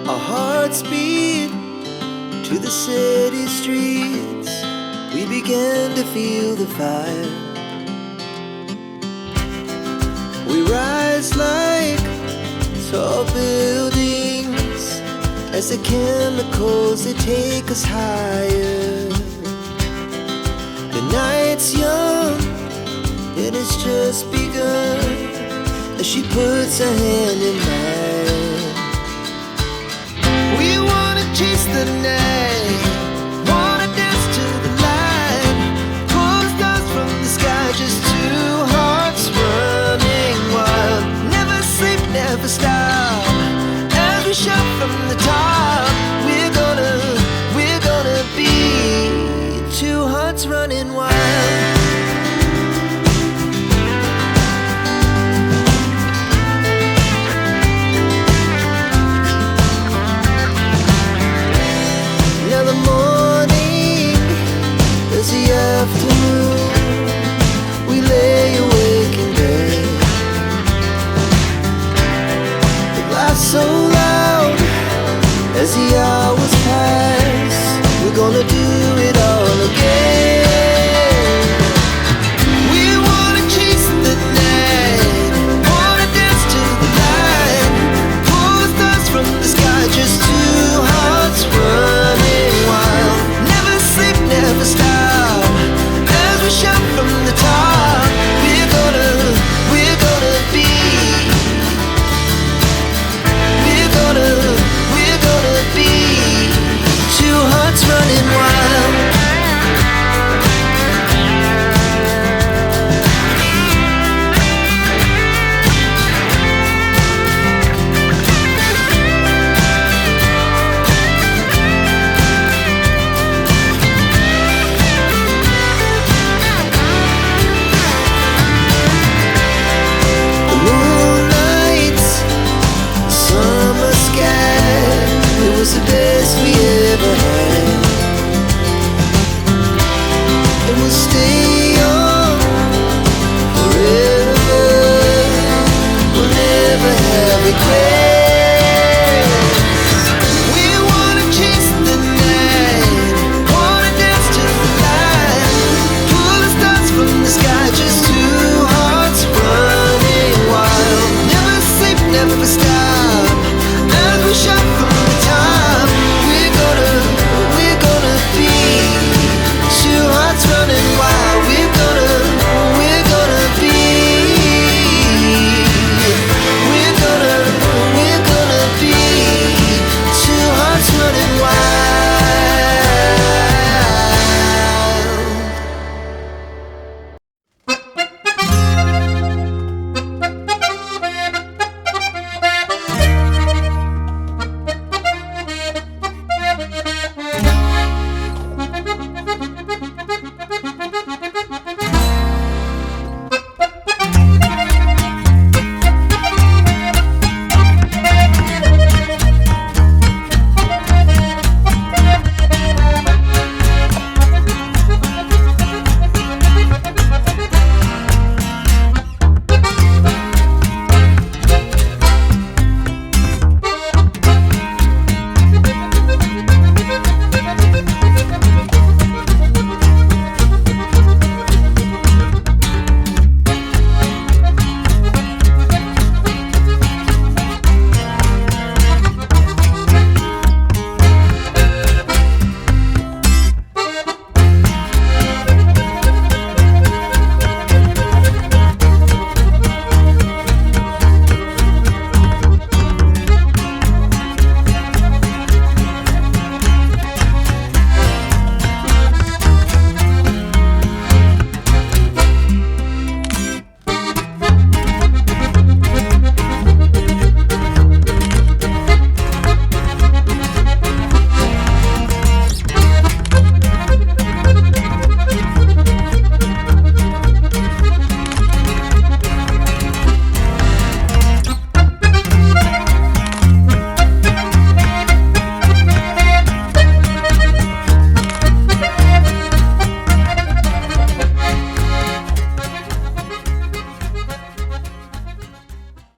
Our hearts beat to the city streets. We began to feel the fire. We rise like tall buildings as the chemicals, they take us higher. The night's young and it's just begun as she puts her hand in mine. We wanna chase the night, wanna dance to the light, pull stars from the sky, just two hearts running wild. Never sleep, never stop, as we shout from the top. We're gonna be two hearts running wild. Now the morning is the afternoon. We lay awake in bed. The laugh so loud as the hours